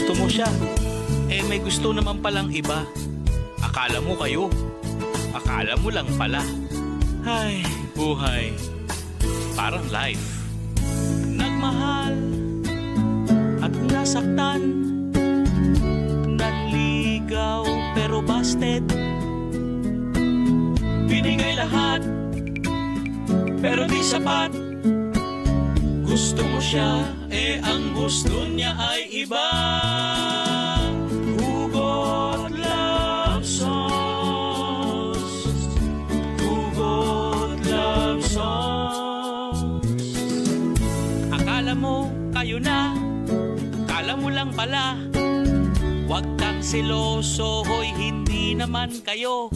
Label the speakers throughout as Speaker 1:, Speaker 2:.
Speaker 1: gusto mo siya. Eh may gusto naman palang iba. Akala mo kayo. Akala mo lang pala. Ay, buhay. Parang life. Nagmahal at nasaktan. Nanligaw pero busted. Binigay lahat pero di sapat. Gusto mo siya, eh ang gusto niya ay iba. Hugot love songs. Hugot love songs. Akala mo kayo na, akala mo lang pala. Huwag kang seloso, hoy hindi naman kayo.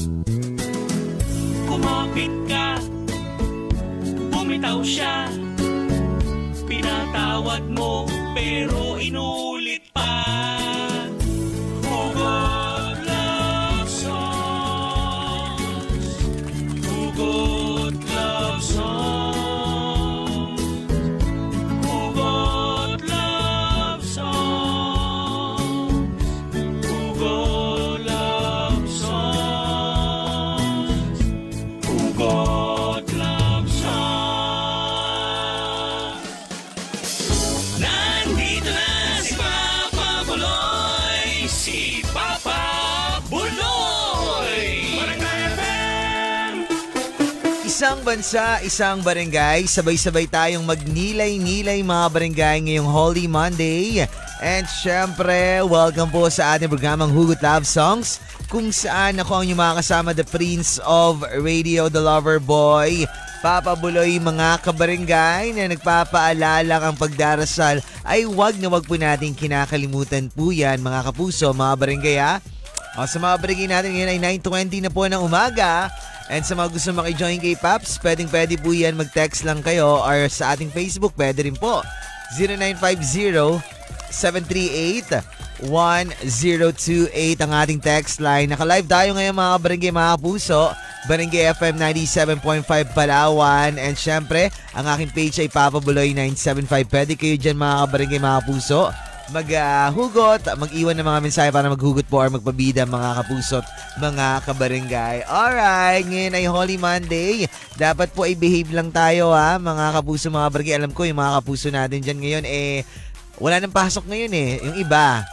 Speaker 1: Kumapit ka, bumitaw siya. Pinatawad mo pero inulit pa. Hugot love songs. Hugot love songs. Hugot love songs. Hugot love songs. Hugot love songs. Nandito na si Papa Buloy, si Papa Buloy. Barangay FM.
Speaker 2: Isang bansa, isang barangay, sabay-sabay tayong magnilay-nilay mga barangay ngayong Holy Monday. And syempre, welcome po sa ating programang Hugot Love Songs, kung saan ako ang inyong mga kasama, the Prince of Radio, the Lover Boy, Papa Buloy. Mga kabarangay na nagpapaalala ang pagdarasal ay wag na wag po natin kinakalimutan po yan mga kapuso, mga barangay ha. O, sa mga barangay natin ngayon ay 9:20 na po ng umaga. And sa mga gusto makijoin kay Paps, pwede po yan, mag-text lang kayo, or sa ating Facebook pwede rin po. 0950-738-1028 ang ating text line. Naka-live tayo ngayon mga barangay, mga kapuso. Barangay FM 97.5 Palawan. And syempre, ang aking page ay Papa Buloy 975. Pwede kayo dyan mga barangay, mga kapuso maghugot, mag-iwan ng mga mensahe para maghugot po or magpabida mga kapuso, mga kabarangay. Alright, ngayon ay Holy Monday. Dapat po ay behave lang tayo ha, mga kapuso, mga barangay. Alam ko yung mga kapuso natin dyan ngayon wala nang pasok ngayon Yung iba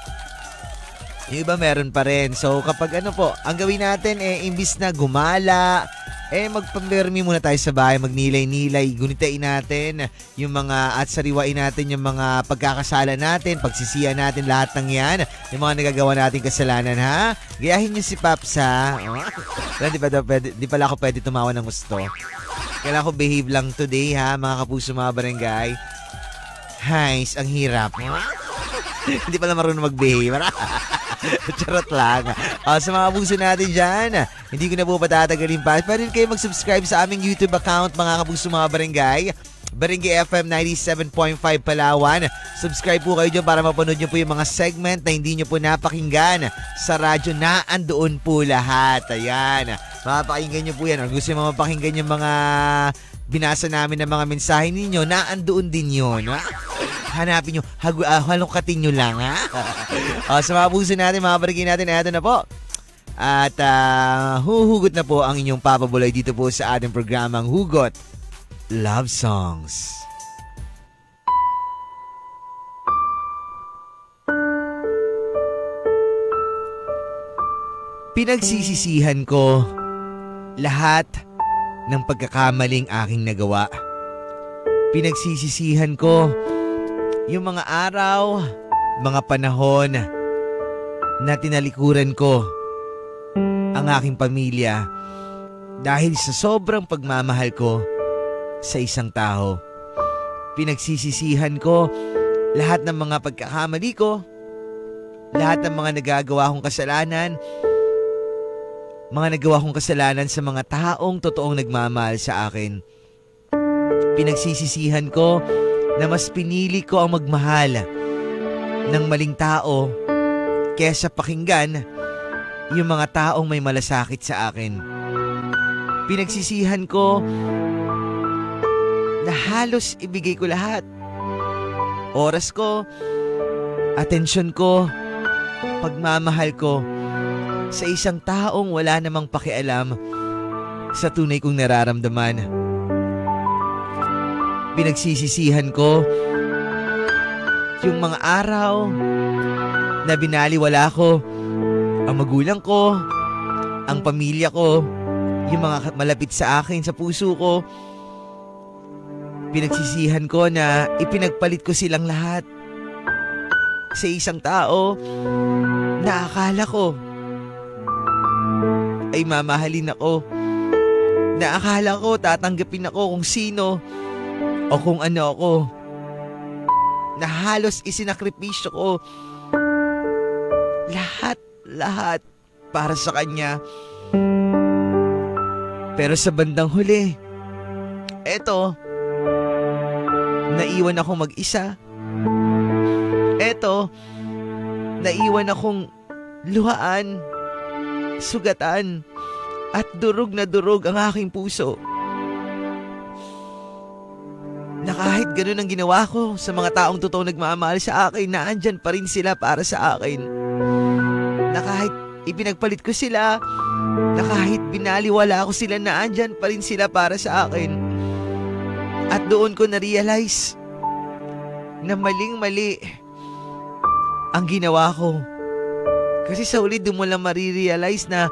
Speaker 2: meron pa rin. So kapag ang gawin natin imbis na gumala, magpamirmi muna tayo sa bahay, magnilay-nilay, gunitain natin yung mga at sariwain natin yung mga pagkakasala natin, pagsisiyan natin, lahat ng yan, yung mga nagagawa natin kasalanan ha. Gayahin niyo si Paps ha. Di pala ako pwede tumawa ng gusto. Kailangan ko behave lang today ha, mga kapuso, mga barangay. Hays, ang hirap. Hindi pala marunong mag-behave. Charot lang. Sa mga puso natin dyan, hindi ko na po patatagalin pa. Pwede kayo mag-subscribe sa aming YouTube account, mga kapuso, mga barangay. Barangay FM 97.5 Palawan. Subscribe po kayo dyan para mapanood nyo po yung mga segment na hindi nyo po napakinggan sa radyo na andoon po lahat. Ayan. Mapakinggan nyo po yan. Kung gusto nyo mapakinggan yung mga binasa namin ng mga mensahe ninyo, na andoon din yun. Hanapin nyo, halukatin nyo lang ha. Sa mga puso natin, mga barangay natin, eto na po. At huhugot na po ang inyong Papa Buloy dito po sa ating programang Hugot Love Songs. Pinagsisisihan ko lahat ng pagkakamaling aking nagawa. Pinagsisisihan ko yung mga araw, mga panahon na tinalikuran ko ang aking pamilya dahil sa sobrang pagmamahal ko sa isang tao. Pinagsisisihan ko lahat ng mga pagkakamali ko, lahat ng mga nagagawa kong kasalanan, sa mga taong totoong nagmamahal sa akin. Pinagsisisihan ko na mas pinili ko ang magmahal ng maling tao kesa pakinggan yung mga taong may malasakit sa akin. Pinagsisihan ko na halos ibigay ko lahat. Oras ko, atensyon ko, pagmamahal ko sa isang taong wala namang pakialam sa tunay kong nararamdaman. Pinagsisisihan ko yung mga araw na binaliwala ko ang magulang ko, ang pamilya ko, yung mga malapit sa akin, sa puso ko. Pinagsisihan ko na ipinagpalit ko silang lahat sa isang tao na akala ko ay mamahalin ako, na akala ko tatanggapin ako kung sino o kung ano ako, na halos isinakripisyo ko lahat para sa kanya. Pero sa bandang huli, eto, naiwan ako mag-isa. Eto, naiwan akong luhaan, sugatan, at durog na durog ang aking puso. Na kahit ganun ang ginawa ko sa mga taong totoong nagmamahal sa akin, na andyan pa rin sila para sa akin. Na kahit ipinagpalit ko sila, na kahit binaliwala ko sila, na andyan pa rin sila para sa akin. At doon ko na-realize na maling-mali ang ginawa ko. Kasi sa uli doon mo lang marirealize na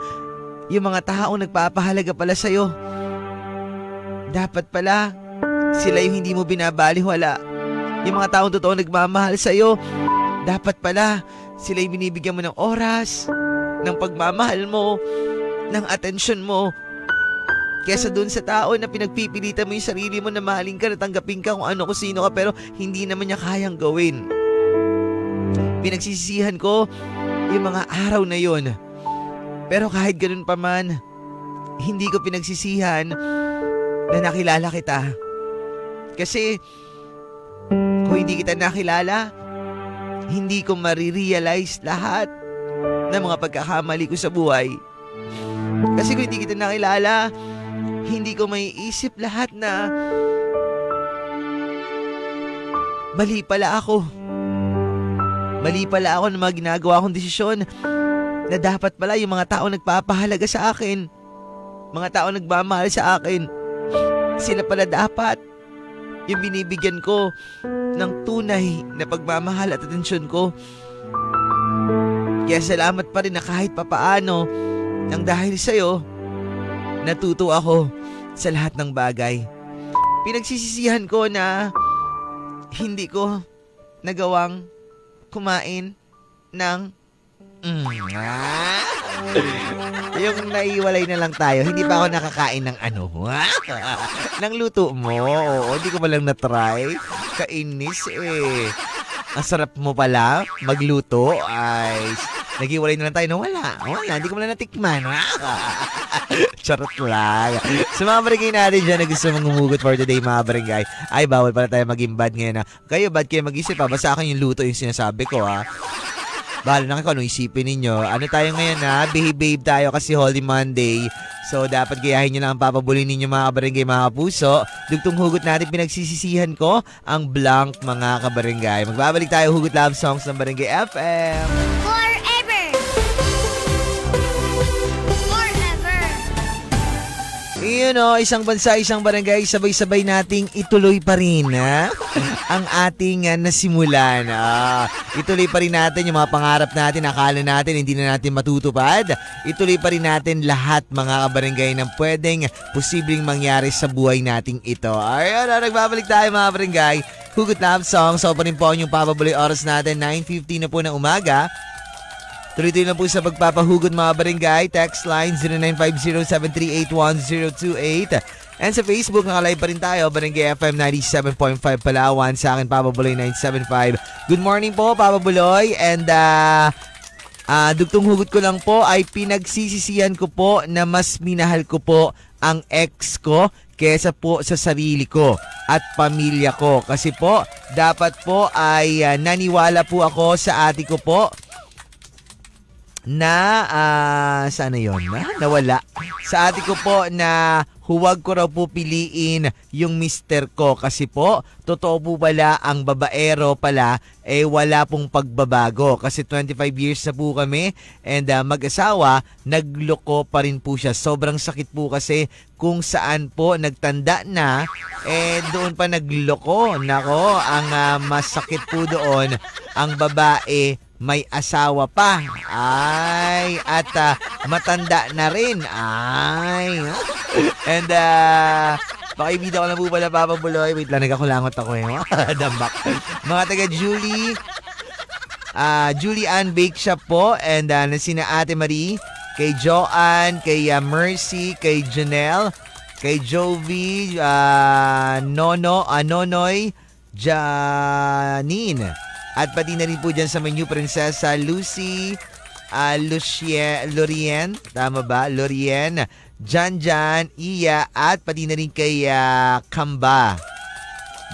Speaker 2: yung mga taong nagpapahalaga pala sa'yo, dapat pala sila yung hindi mo binabaliwala. Yung mga taong totoo nagmamahal sa'yo, dapat pala sila yung binibigyan mo ng oras, ng pagmamahal mo, ng atensyon mo. Kesa dun sa tao na pinagpipilitan mo yung sarili mo na mahalin ka, na tanggapin ka kung ano, kung sino ka, pero hindi naman niya kayang gawin. Pinagsisisihan ko yung mga araw na yon. Pero kahit ganun pa man, hindi ko pinagsisihan na nakilala kita. Kasi kung hindi kita nakilala, hindi ko marirealize lahat ng mga pagkakamali ko sa buhay. Kasi kung hindi kita nakilala, hindi ko maiisip lahat na mali pala ako. Mali pala ako ng mga ginagawa kong desisyon, na dapat pala yung mga tao nagpapahalaga sa akin, mga tao nagmamahal sa akin, sila pala dapat yung binibigyan ko ng tunay na pagmamahal at atensyon ko. Kaya salamat pa rin na kahit papaano, nang dahil sa'yo, natuto ako sa lahat ng bagay. Pinagsisisihan ko na hindi ko nagawang kumain ng yung naiwalay na lang tayo. Hindi pa ako nakakain ng ano ng luto mo. Oo, hindi ko malang na-try. Kainis eh. Ang sarap mo pala magluto. Ay, naghiwalay na lang tayo. No, wala, hindi ko malang natikman. Charot lang. Sa mga barangay natin dyan na gusto mong humugot for today, mga barangay, ay bawal pala tayo maging bad ngayon. Kayo bad kayo mag-isip ha. Basta akin yung luto yung sinasabi ko ha. Bahala na kayo kung anong isipin ninyo. Ano tayo ngayon ha? Behave tayo kasi Holy Monday. So dapat gayahin nyo lang ang papabulin ninyo, mga kabarangay, mga kapuso. Dugtong hugot natin pinagsisisihan ko ang blank, mga kabarangay. Magbabalik tayo hugot love songs ng Barangay FM. Iyon o, isang bansa, isang barangay, sabay-sabay nating ituloy pa rin ang ating nasimulan. Ituloy pa rin natin yung mga pangarap natin, akala natin hindi na natin matutupad. Ituloy pa rin natin lahat, mga kabarangay, ng pwedeng posibleng mangyari sa buhay nating ito. Ayun, nagbabalik tayo, mga barangay. Hugot Love Song, so pa rin po yung papabuloy oras natin, 9:50 na po ng umaga. Tuloy-tuloy na po sa pagpapahugot, mga barangay. Text line 0950-738-1028. And sa Facebook, nakalive pa rin tayo. Barangay FM 97.5 Palawan. Sa akin, Papa Buloy 975. Good morning po, Papa Buloy. And dugtong hugot ko lang po ay pinagsisisihan ko po na mas minahal ko po ang ex ko kesa po sa sarili ko at pamilya ko. Kasi po, dapat po ay naniwala po ako sa ate ko po na sana yon nawala sa ate ko po na huwag ko raw po piliin yung mister ko kasi po, totoo po pala ang babaero pala wala pong pagbabago kasi 25 years na po kami and mag-asawa, nagloko pa rin po siya. Sobrang sakit po kasi kung saan po nagtanda na, doon pa nagloko. Nako, ang masakit po doon, ang babae may asawa pa. Ay, at matanda na rin. Ay. And pakibida ko na po pala, Papa Buloy. Wait lang, nagkakulangot ako Dambak. Mga taga Julie Ann Bake Shop po. And sina Ate Marie, kay Joanne, kay Mercy, kay Janelle, kay Jovi, Nonoy, Janine. At pati na rin po dyan sa may new prinsesa, Lucy, Lorien, tama ba? Lorien, Jan, Iya, at pati na rin kay Kamba.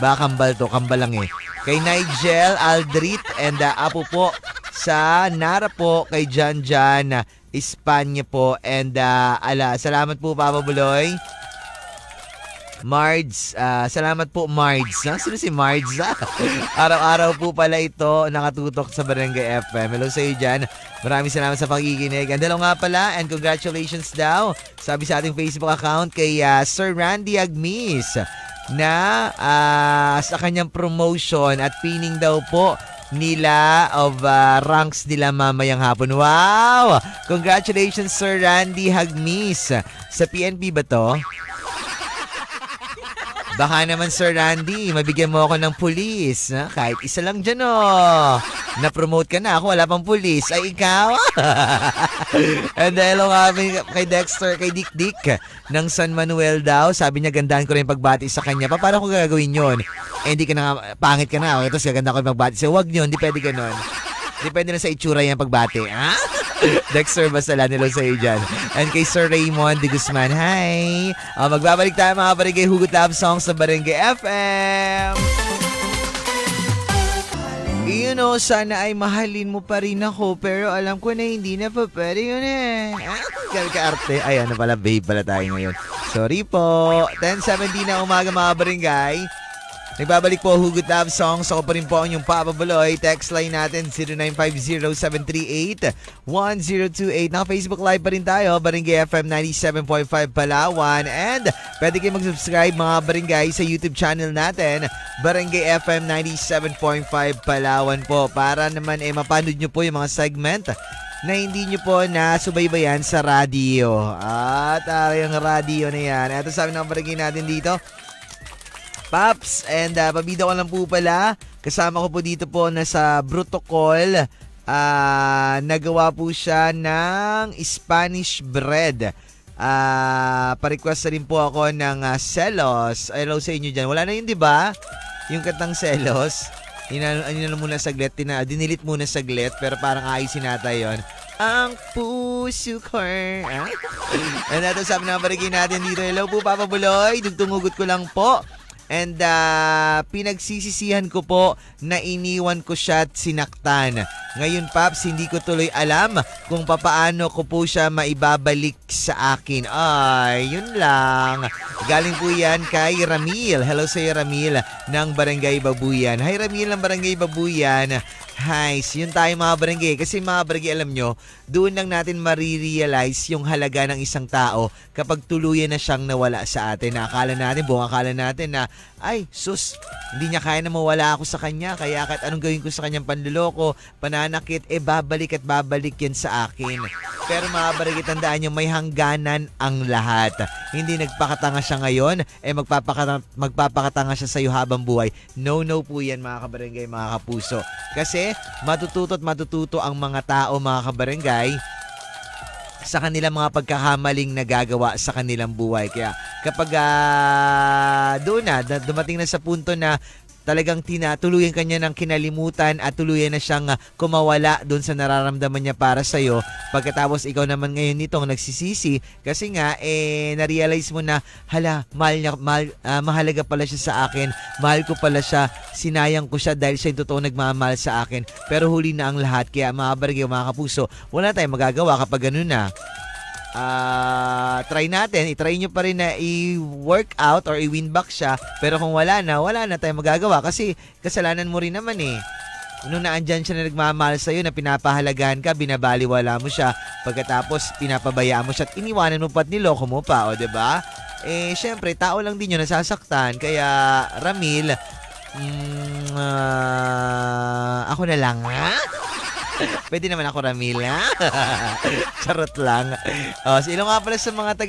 Speaker 2: Ba, Kambal to? Kambal lang Kay Nigel, Aldrit, and apo po sa Nara po, kay Jan, Espanya po, and salamat po, Papa Buloy. Mards, salamat po Mards. Sino si Mards? Araw-araw po pala ito nakatutok sa Barangay FM. Hello sa iyo dyan. Maraming salamat sa pakikinig. And hello nga pala and congratulations daw. Sabi sa ating Facebook account kay Sir Randy Agmis na sa kanyang promotion at pinning daw po nila of ranks nila mamayang hapon. Wow! Congratulations Sir Randy Agmis. Sa PNP ba to? Baka naman Sir Randy, mabigyan mo ako ng pulis. Kahit isa lang dyan Na-promote ka na ako, wala pang pulis. Ay, ikaw? And hello nga kay Dexter, kay Dick ng San Manuel daw. Sabi niya, gandaan ko rin pagbati sa kanya. Paano ko gagawin yun? Hindi ka na, pangit ka na. Tapos gaganda ko yung pagbati. So, wag yun, hindi pwede ganon. Depende na sa itsura yung pagbati. Dexter, basta nilo sa iyo dyan. And kay Sir Raymond de Guzman, hi! Magbabalik tayo mga Barangay Hugot Love Songs sa Barangay FM. Sana ay mahalin mo pa rin ako pero alam ko na hindi na pa pwede yun Kalka-arte. Ay, pala, babe pala tayo ngayon. Sorry po. 10:17 na umaga mga Barangay. Nagbabalik po Hugot Love Songs. Ako pa rin po ang yung Papa Buloy. Text line natin 0950-738-1028. Naka-Facebook Live pa rin tayo. Barangay FM 97.5 Palawan. And pwede kayo mag-subscribe mga Barangay sa YouTube channel natin. Barangay FM 97.5 Palawan po. Para naman mapanood nyo po yung mga segment na hindi nyo po nasubaybayan sa radio. At yung radio na yan. Ito sabi ng Barangay natin dito. Paps, and pabida ko lang po pala, kasama ko po dito po na sa Brutocol, nagawa po siya ng Spanish bread. Pa-request na rin po ako ng Selos. Hello sa inyo dyan. Wala na yun, di ba? Yung katang Selos. Ano muna saglit, dinilit muna saglit, pero parang ayusin natin yun. Ang puso ko. And ito sabi na barigay natin dito. Hello po, Papa Buloy. Dugtungugot ko lang po. And pinagsisisihan ko po na iniwan ko siya at sinaktan. Ngayon, Paps, hindi ko tuloy alam kung papaano ko po siya maibabalik sa akin. Ay, yun lang. Galing po yan kay Ramil. Hello sa iyo, Ramil, ng Barangay Babuyan. Hi, Ramil ng Barangay Babuyan. Hi, yun tayo mga Barangay. Kasi mga Barangay, alam nyo, doon lang natin marirealize yung halaga ng isang tao kapag tuluyan na siyang nawala sa atin. Akala natin na, ay, sus, hindi niya kaya na mawala ako sa kanya. Kaya kahit anong gawin ko sa kanyang panluloko, pananakit, babalik at babalik yan sa akin. Pero mga Barangay, tandaan nyo, may hangganan ang lahat. Hindi nagpakatanga siya ngayon, magpapakatanga siya sa iyo habang buhay. No po yan mga Kabarangay, mga kapuso. Kasi matututo ang mga tao, mga Kabarangay, sa kanilang mga pagkakamaling nagagawa sa kanilang buhay. Kaya kapag doon na, dumating na sa punto na talagang tuluyan kanya ng kinalimutan at tuluyan na siyang kumawala doon sa nararamdaman niya para sa'yo. Pagkatapos ikaw naman ngayon nitong nagsisisi kasi nga na-realize mo na mahalaga pala siya sa akin. Mahal ko pala siya. Sinayang ko siya dahil siya yung totoo nagmamahal sa akin. Pero huli na ang lahat. Kaya mga Barangay, mga kapuso, wala tayong magagawa kapag ganun na. try natin. I-try nyo pa rin na i-work out or i-win back siya. Pero kung wala na tayong magagawa. Kasi kasalanan mo rin naman eh. Nung naandyan siya na nagmamahal sa'yo, na pinapahalagahan ka, binabaliwala mo siya, pagkatapos pinapabayaan mo siya at iniwanan mo pa at niloko mo pa, o diba? Syempre, tao lang din yun nasasaktan. Kaya, Ramil, ako na lang, ha? Pwede naman ako, Ramil, ha? Charot lang. Sino nga pala sa mga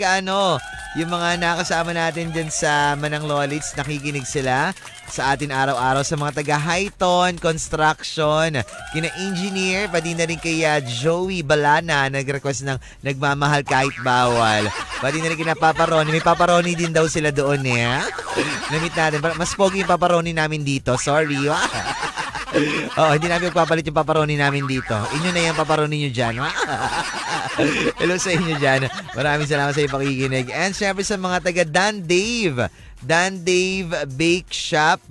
Speaker 2: yung mga nakasama natin dyan sa Manang Lolits, nakikinig sila sa atin araw-araw, sa mga taga Highton Construction, kina Engineer, pati na rin kay Joey Balana, nag-request ng nagmamahal kahit bawal. Pati na rin kina Papa Ronnie, may Papa Ronnie din daw sila doon eh. Namit natin, mas pogi yung Papa Ronnie namin dito, sorry. Hindi namin magpapalit yung Papa Ronnie namin dito. Inyo na yung Papa Ronnie nyo dyan. Hello sa inyo dyan. Maraming salamat sa iyong pakikinig. And syempre sa mga taga Dan Dave Bake Shop.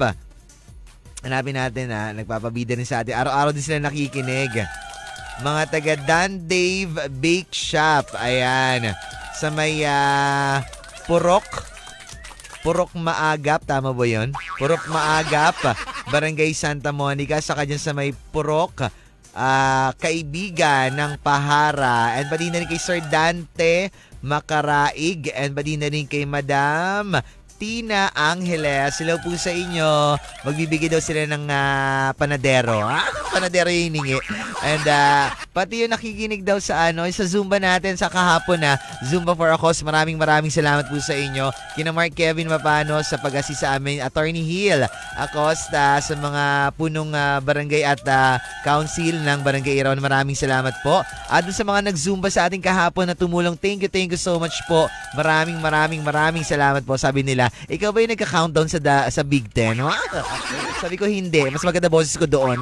Speaker 2: Hanapin natin nagpapabida rin sa atin. Araw-araw din sila nakikinig. Mga taga Dan Dave Bake Shop. Ayan. Sa may Purok Maagap, tama ba yun? Purok Maagap, Barangay Santa Monica, saka dyan sa may Purok, kaibigan ng Pahara. And pati na rin kay Sir Dante Makaraig. And pati na rin kay Madam Tina Angeles. Sila po sa inyo. Magbibigay daw sila ng panadero. Panadero yung hiningi. And pati yung nakikinig daw sa sa Zumba natin sa kahapon Zumba for a Cause. Maraming salamat po sa inyo. Kina Mark Kevin Mapano sa pag-assist sa amin. Attorney Hill Acosta sa mga punong barangay at council ng Barangay Irawan. Maraming salamat po. At sa mga nag-Zumba sa ating kahapon na tumulong, thank you so much po. Maraming salamat po. Sabi nila, ikaw ba yung nagka-countdown sa Big Ten? Sabi ko, hindi. Mas maganda boses ko doon.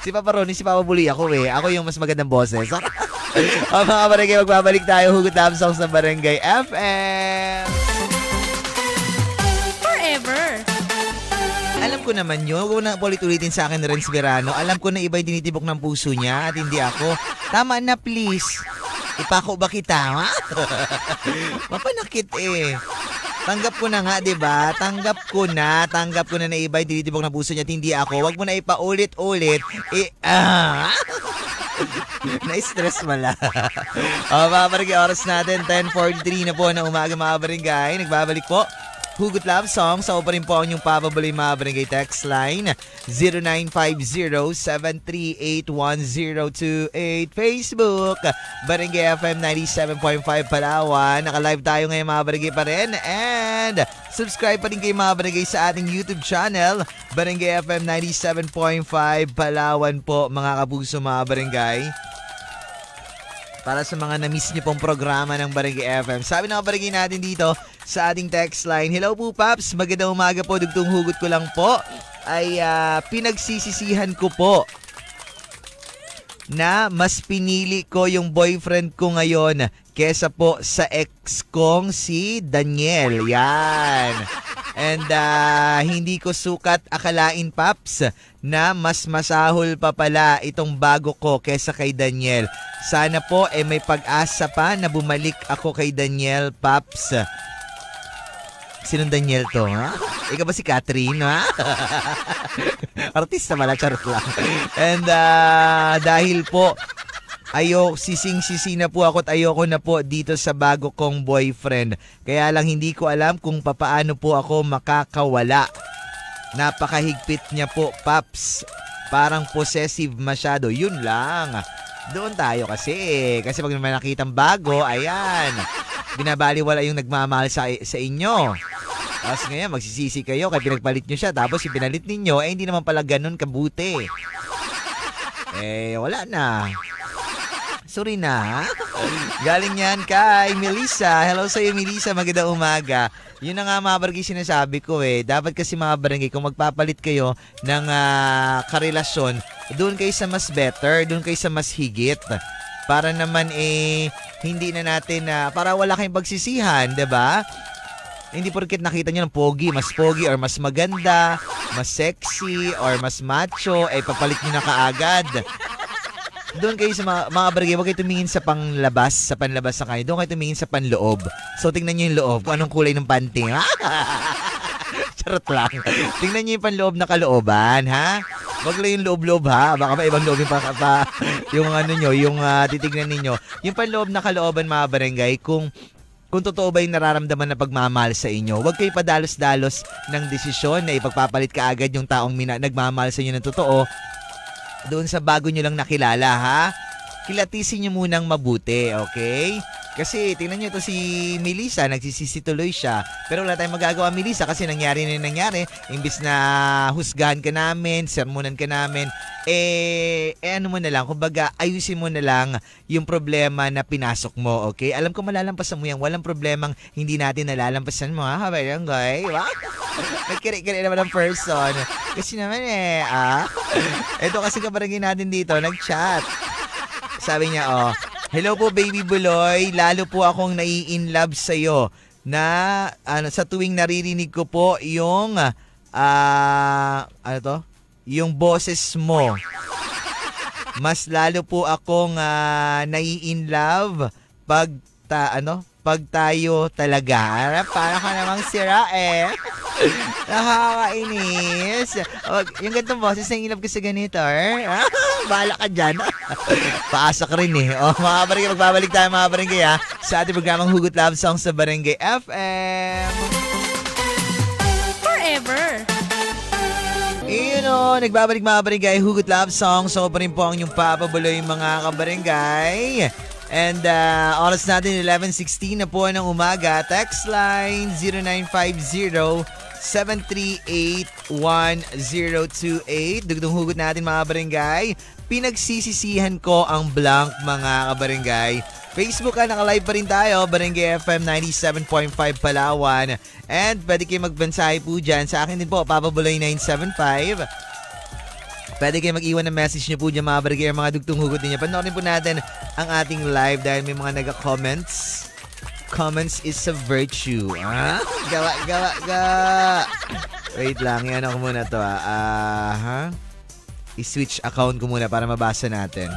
Speaker 2: Si Papa Ronnie, si Papa Bully ako eh. Ako yung mas magandang boses. Mga barangay, magbabalik tayo. Hugot Love Songs ng Barangay FM.
Speaker 3: Forever.
Speaker 2: Alam ko naman yun. Huwag na ulit-ulitin sa akin, Renz Verano. Alam ko na iba yung tinitibok ng puso niya at hindi ako. Tama na, please. Ipako ba kita, ha? Mapanakit eh. Tanggap ko na nga, 'di ba? Tanggap ko na na iba yung tinitibok ng puso niya at hindi ako. Wag mo na ipaulit-ulit. Na-stress mala. Mga barangay, oras natin 10:43 na po ng umaga, mga barangay. Nagbabalik po Hugot Love Songs. Ako pa rin po ang inyong papabuloy, mga barangay. Text line 0950-738-1028. Facebook Barangay FM 97.5 Palawan. Naka-live tayo ngayon, mga barangay pa rin. And subscribe pa rin kayo, mga barangay, sa ating YouTube channel Barangay FM 97.5 Palawan po, mga kapuso, mga barangay. Para sa mga na-miss niyo pong programa ng Barangay FM. Sabi ng barangay natin dito sa ating text line, hello po, Paps. Magandang umaga po. Dugtong hugot ko lang po ay pinagsisisihan ko po na mas pinili ko yung boyfriend ko ngayon kesa po sa ex kong si Daniel. Yan. And hindi ko sukat akalain, Paps, na mas masahol pa pala itong bago ko kesa kay Daniel. Sana po may pag-asa pa na bumalik ako kay Daniel, Paps. Sinong Daniel to, ha? Ikaw ba si Catherine, ha? Artista pala, charot lang. And dahil po sising-sisi na po ako at ayoko na po dito sa bago kong boyfriend. Kaya lang hindi ko alam kung papaano po ako makakawala. Napakahigpit niya po, Paps. Parang possessive masyado. Yun lang. Doon tayo kasi. Kasi pag naman nakitang bago, ayan, binabaliwala yung nagmamahal sa inyo. Tapos ngayon, magsisisi kayo kaya pinagpalit nyo siya. Tapos yung pinalit ninyo, hindi naman pala ganun kabuti. Wala na. Sorry na. Galing yan kay Melissa. Hello sa iyo, Melissa. Magandang umaga. Yun na nga, mga barangay, sinasabi ko Dapat kasi, mga barangay, kung magpapalit kayo ng karelasyon, doon kayo sa mas better, doon kayo sa mas higit. Para naman hindi na natin, para wala kayong pagsisihan, 'di ba? Hindi porket nakita niyo ng mas pogi or mas maganda, mas sexy or mas macho, papalit niyo na kaagad. doon kayo sa mga barangay, huwag kayo tumingin sa panlabas na kayo. Doon kayo tumingin sa panloob. So, tingnan nyo yung loob, kung anong kulay ng panty. Charot lang. Tingnan nyo yung panloob na kalooban, ha? Wag lang yung loob-loob, ha? Baka pa ibang loob yung yung ano nyo, yung titignan ninyo. Yung panloob na kalooban, mga barangay, kung totoo ba yung nararamdaman na pagmamahal sa inyo, huwag kayo padalos-dalos ng desisyon na ipagpapalit ka agad yung taong nagmamahal sa inyo ng totoo doon sa bago nyo lang nakilala, ha? Kilatisin nyo munang mabuti, okay? Kasi tingnan nyo to si Melissa, nagsisisi tuloy siya. Pero wala tayong magagawa, Melissa, kasi nangyari na yung nangyari. Imbis na husgahan ka namin, sermonan ka namin, ano mo na lang, kumbaga ayusin mo na lang yung problema na pinasok mo, okay? Alam ko malalampasan mo yan, walang problemang hindi natin nalalampasan mo, ha? Barangay, nagkiri-kiri naman ang person. Kasi naman ito kasi kabarangay natin dito, nag-chat. Sabi niya, hello po baby buloy, lalo po akong nai-inlove sa'yo na sa tuwing naririnig ko po yung yung boses mo. Mas lalo po akong nai-inlove pag tayo talaga. Para ka namang sira Nakakainis. Yung ganitong boses na inilove ko sa ganito. Bahala ka dyan. Paasak rin mga barangay, magbabalik tayo mga barangay sa ating programang Hugot Love Songs sa Barangay FM.
Speaker 3: Forever.
Speaker 2: Nagbabalik mga barangay, Hugot Love Songs. So pa rin po ang inyong papabuloy mga kabarangay. And oras natin 11:16 na po ng umaga. Text line 0950-738-1028. Dugdong hugot natin mga barangay. Pinagsisisihan ko ang blank mga kabarangay. Facebook naka-live pa rin tayo. Barangay FM 97.5 Palawan. And pwede kayo magbansahe po dyan. Sa akin din po, Papabuloy 975. Pwede kayo mag-iwan ng message nyo po dyan mga barangay, mga dugtong hugot niya. Panoorin po natin ang ating live dahil may mga naga-comments. Comments is a virtue. Gawa. Wait lang, yan ako muna to. I-switch account ko muna para mabasa natin.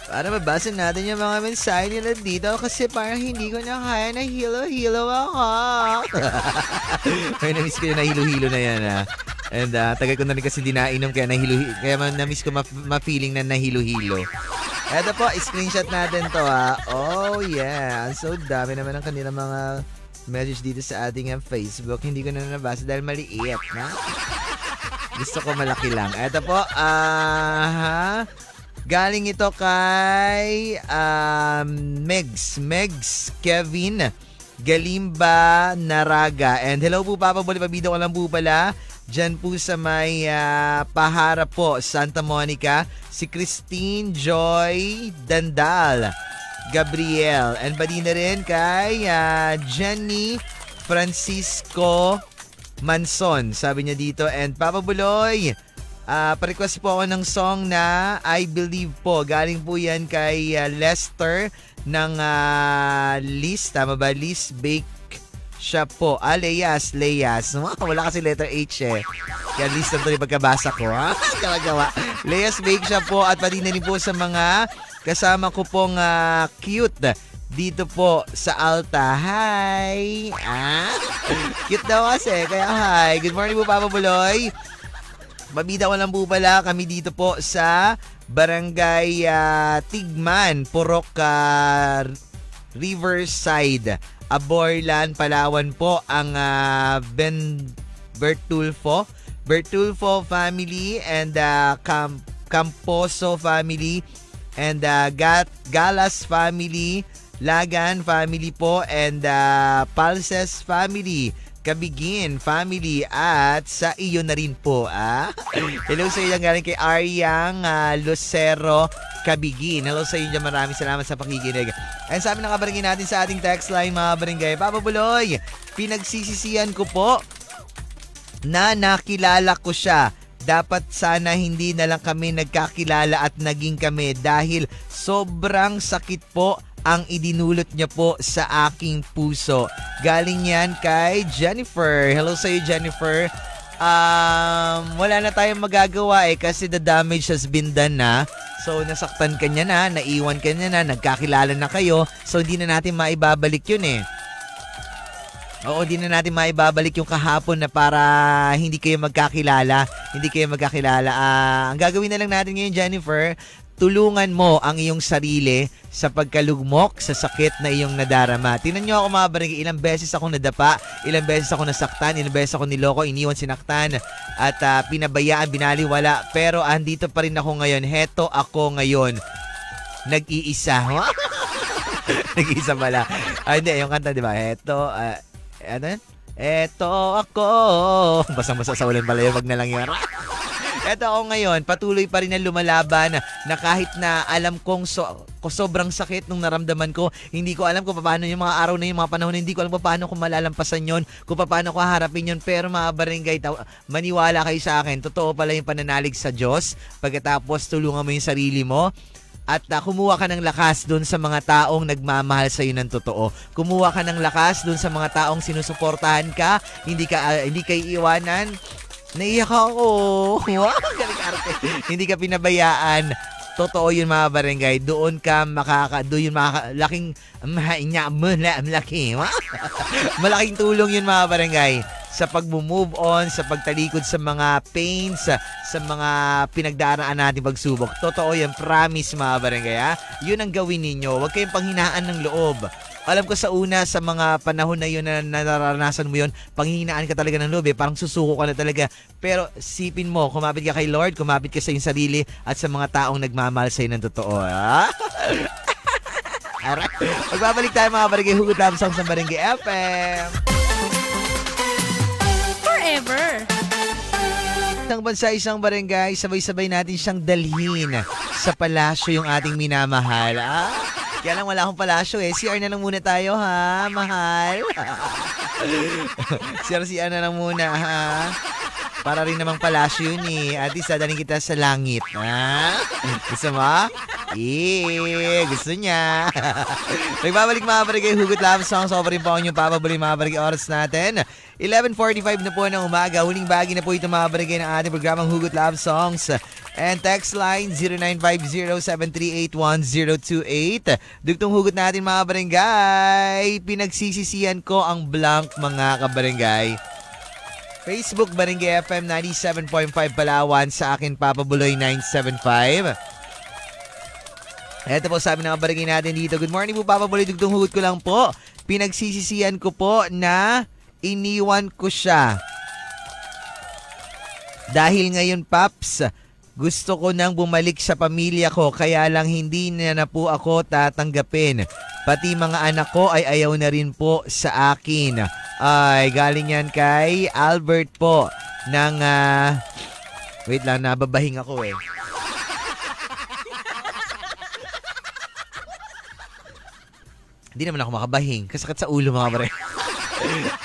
Speaker 2: Para mabasa natin yung mga mensahe nila dito kasi parang hindi ko na kaya na hilo-hilo ako. Ay, na-miss ko yung nahilo-hilo na yan And tagal ko na rin kasi di nainom kaya na-miss ko ma-feeling na nahilo-hilo. Eto po, screenshot natin to Oh yeah, so dami naman ang kanilang mga message dito sa ating Facebook. Hindi ko na nabasa dahil maliit Gusto ko malaki lang. Eto po, galing ito kay Megs Kevin Galimba Naraga. And hello po Papa Boli, pabida ko lang po pala dyan po sa may paharap po, Santa Monica, si Christine Joy Dandal Gabriel. And bali na rin kay Jenny Francisco Manson, sabi niya dito. And Papa Buloy, pa-request po ako ng song na I Believe po. Galing po yan kay Lester ng Liz. Tama ba? Liz Bake Shop po. Leyas. Wala kasi letter H Kaya Liz na ito yung pagkabasa ko. Gawa. Leyas Bake Shop po. At pati na rin po sa mga kasama ko pong cute dito po sa Alta. Hi! Cute daw kasi. Kaya hi. Good morning po Papa Buloy. Mabida ko lang po pala kami dito po sa Barangay Tigman, Purok Riverside, Aborlan, Palawan po ang Bertulfo family and Camposo family and Galas family, Lagan family po and Palses family, Kabigin family at sa iyo na rin po. Hello sa iyo galing kay Aryang Lucero Kabigin. Hello sa iyo dyan. Maraming salamat sa pakikinig. And sabi ng kabarangay natin sa ating text line mga barangay, Papa Buloy, pinagsisisihan ko po na nakilala ko siya. Dapat sana hindi na lang kami nagkakilala at naging kami dahil sobrang sakit po ang idinulot niya po sa aking puso. Galing yan kay Jennifer. Hello sa iyo, Jennifer. wala na tayong magagawa kasi the damage has been done na. So, nasaktan ka niya na, naiwan ka niya na, nagkakilala na kayo. So, hindi na natin maibabalik yun Oo, hindi na natin maibabalik yung kahapon na para hindi kayo magkakilala. Ang gagawin na lang natin ngayon, Jennifer, tulungan mo ang iyong sarili sa pagkalugmok sa sakit na iyong nadarama. Tingnan nyo ako mga barangay, ilang beses ako nadapa, ilang beses ako nasaktan, ilang beses ako niloko, iniwan, sinaktan, at pinabayaan, binaliwala. Pero andito pa rin ako ngayon. Heto ako ngayon. Nag-iisa. Nag-iisa pala. Hindi, yung kanta, di ba? Heto, ano yan? Eto ako. Basang-basa sa ulan pala yun. Wag na lang yun. Eto ako ngayon, patuloy pa rin na lumalaban na kahit na alam kong sobrang sakit nung naramdaman ko, hindi ko alam kung paano yung mga araw na yung mga panahon, hindi ko alam kung paano ko malalampasan yon, kung paano ko haharapin yon. Pero mga barangay, maniwala kayo sa akin, totoo pala yung pananalig sa Diyos. Pagkatapos tulungan mo yung sarili mo. At kumuha ka ng lakas doon sa mga taong nagmamahal sa iyo ng totoo. Kumuha ka ng lakas doon sa mga taong sinusuportahan ka, hindi ka iiwanan. Naiyak ako. Galing arte. Hindi ka pinabayaan. Totoo yun mga barangay. Doon laking malaking tulong yun mga barangay sa pag-move on, sa pagtalikod sa mga pains, sa mga pinagdaraan natin pagsubok. Totoo yan, promise mga barangay. Yun ang gawin ninyo. Huwag kayong panghinaan ng loob. Alam ko sa mga panahon na yun na nararanasan mo yun, panghihinaan ka talaga ng loob parang susuko ka na talaga. Pero sipin mo, kumapit ka kay Lord, kumapit ka sa iyong sarili at sa mga taong nagmamahal sa iyo ng totoo. Magbabalik tayo mga barangay, Hugot Love Songs ng Barangay FM.
Speaker 3: Forever.
Speaker 2: Isang bansa, isang barangay, sabay-sabay natin siyang dalhin sa palasyo yung ating minamahal. Kaya lang wala akong palasyo CR na lang muna tayo mahal. CR na lang muna Para rin namang palasyo yun At least dadaling kita sa langit. Gusto mo? Gusto niya. Nagbabalik mga barangay, Hugot Love Songs. Over rin po ang inyong papabuli mga barangay, oras natin 11:45 na po ng umaga. Huling bagi na po ito mga barangay ng ating programang Hugot Love Songs. And text line 0950-738-1028. Dugtong hugot natin mga barangay. Pinagsisisihan ko ang blank mga kabarangay. Facebook Barangay FM 97.5 Palawan, sa akin Papa Buloy 975. Ito po sabi ng barangay natin dito. Good morning po Papa Buloy, dugtong hugot ko lang po. Pinagsisisihan ko po na iniwan ko siya. Dahil ngayon Paps, gusto ko nang bumalik sa pamilya ko, kaya lang hindi na po ako tatanggapin. Pati mga anak ko ay ayaw na rin po sa akin. Ay, galing yan kay Albert po ng... wait lang, nababahing ako Hindi naman ako makabahing. Kasakit sa ulo mga bare.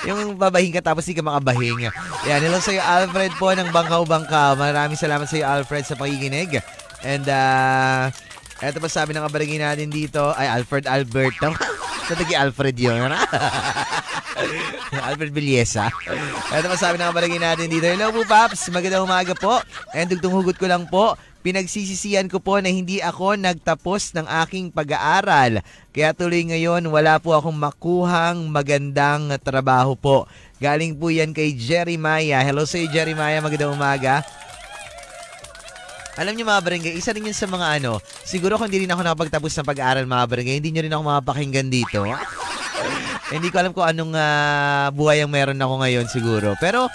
Speaker 2: Yung babahing ka tapos di ka makabahing. Yan, hello sa'yo Alfred po ng Bangkaw-Bangkaw. Maraming salamat sa'yo Alfred sa pakikinig. And eto pa sabi ng kabarangay natin dito, ay Albert. Sa tagi Alfred yun. Alfred Villesa. Eto pa sabi ng kabarangay natin dito, hello po Paps, magandang umaga po. And dugtong hugot ko lang po, pinagsisisihan ko po na hindi ako nagtapos ng aking pag-aaral. Kaya tuloy ngayon, wala po akong makuhang magandang trabaho po. Galing po yan kay Jeremiah. Hello sa'yo Jeremiah, magandang umaga. Alam niyo mga barangay, isa rin yun sa mga siguro kung hindi rin ako nakapagtapos ng pag-aaral mga barangay, hindi nyo rin ako mapapakinggan dito. Hindi ko alam kung anong buhay ang meron ako ngayon siguro. Pero,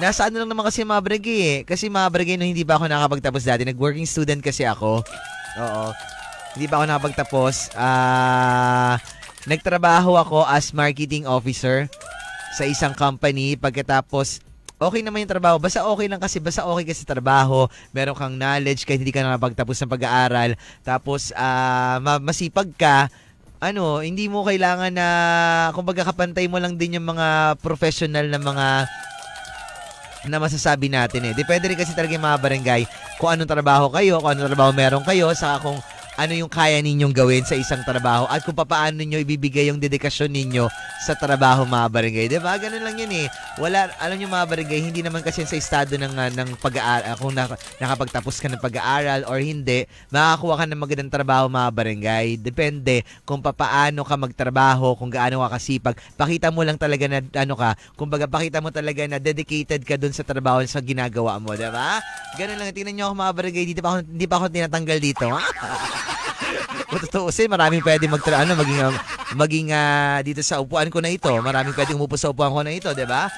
Speaker 2: nasa lang naman kasi mga barangay Kasi mga barangay nung hindi pa ako nakapagtapos dati, nag-working student kasi ako. Oo. Hindi pa ako nakapagtapos. Nagtrabaho ako as marketing officer sa isang company. Pagkatapos, okay naman yung trabaho. Basta okay kasi trabaho. Meron kang knowledge kahit hindi ka nakapagtapos ng pag-aaral. Tapos, masipag ka. Hindi mo kailangan na, kumbaga kapantay mo lang din yung mga professional na mga na masasabi natin Depende rin kasi talaga yung mga barangay kung anong trabaho kayo, kung anong trabaho meron kayo, saka kung ano yung kaya ninyong gawin sa isang trabaho at kung paano nyo ibibigay yung dedikasyon ninyo sa trabaho, mga barangay. Diba? Ganun lang yun eh. Wala, alam nyo mga barangay, hindi naman kasi sa estado ng pag-aaral, kung nakapagtapos ka ng pag-aaral or hindi, makakuha ka ng magandang trabaho, mga barangay. Depende kung paano ka magtrabaho, kung gaano ka kasipag. Pakita mo lang talaga na kumbaga pakita mo talaga na dedicated ka dun sa trabaho sa ginagawa mo, diba? Ganun lang. Tingnan nyo ako mga barangay, hindi pa ako tinatanggal dito. Kung tutuusin, maraming pwede maging dito sa upuan ko na ito. Maraming pwede umupo sa upuan ko na ito, di ba?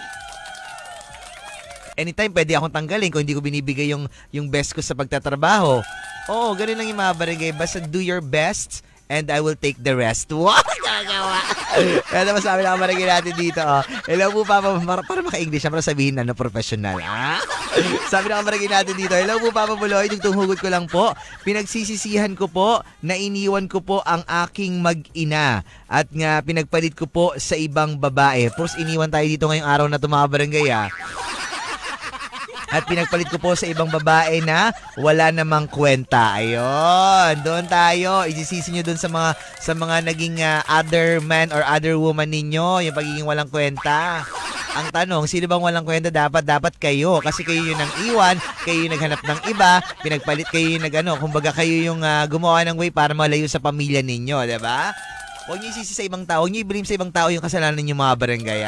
Speaker 2: Anytime pwede akong tanggalin kung hindi ko binibigay yung best ko sa pagtatrabaho. Oo, ganun lang yung mga barangay. Basta do your best and I will take the rest. Wow! Gagawa! Kaya naman sabi na kamaragin natin dito. Hello po, Papa. Para maka-English, para sabihin professional. Sabi na kamaragin natin dito. Hello po, Papa Buloy. Yung tunghugot ko lang po. Pinagsisisihan ko po na iniwan ko po ang aking mag-ina. At nga, pinagpalit ko po sa ibang babae. First, iniwan tayo dito ngayong araw na ito, mga barangay. At pinagpalit ko po sa ibang babae na wala namang kwenta. Ayun, doon tayo. Isisisi nyo doon sa mga naging other man or other woman ninyo, yung pagiging walang kwenta. Ang tanong, sino bang walang kwenta? Dapat kayo. Kasi kayo yung nang iwan, kayo yung naghanap ng iba, pinagpalit kayo yung kumbaga kayo yung gumawa ng way para malayo sa pamilya ninyo, diba? Huwag nyo isisi sa ibang tao, huwag nyo i-blame sa ibang tao yung kasalanan ninyo, mga barangay,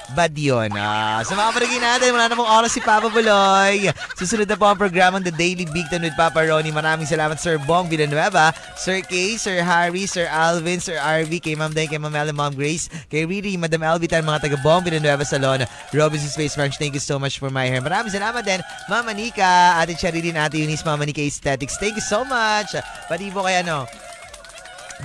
Speaker 2: bad yun. Sa mga parigin natin, wala namang oras si Papa Buloy. Susunod na po ang programang The Daily Bigtan with Papa Ronnie. Maraming salamat Sir Bong Villanueva, Sir Kay, Sir Harry, Sir Alvin, Sir RV, kay Ma'am Day, kay Ma'am Ella, Ma'am Grace, kay Riri, Madam Elvitan, mga taga Bong Villanueva Salon, Robinson Space Ranch. Thank you so much for my hair. Maraming salamat din Mama Nika, Ate Charilyn, Ate Eunice, Mama Nika Aesthetics. Thank you so much. Pati po kay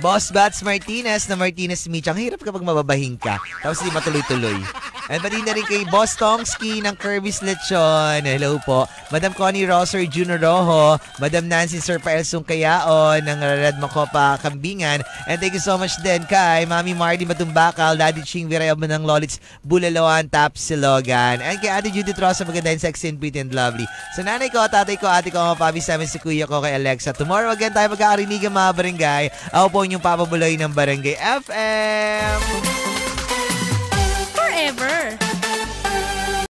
Speaker 2: Boss Bats Martinez na Martinez Mitch. Ang hirap kapag mababahing ka tapos hindi matuloy-tuloy. And pati na rin kay Boss Tongski ng Kirby's Lechon. Hello po. Madam Connie Rosser Junior Rojo. Madam Nancy Sir Paelsong Kayaon ng Red Macopa Kambingan. And thank you so much din kay Mami Marty Matumbakal, Daddy Ching Virayab ng Lolits Bulalawan, Tapsilogan. And kay Ate Judith Rosa, maganda sexy and pretty and lovely. Sa nanay ko, tatay ko, ate ko, mga pabis namin, si kuya ko, kay Alexa. Tomorrow again tayo magkakarinig mga barangay. Ako po yung Papa Buloy ng Barangay FM.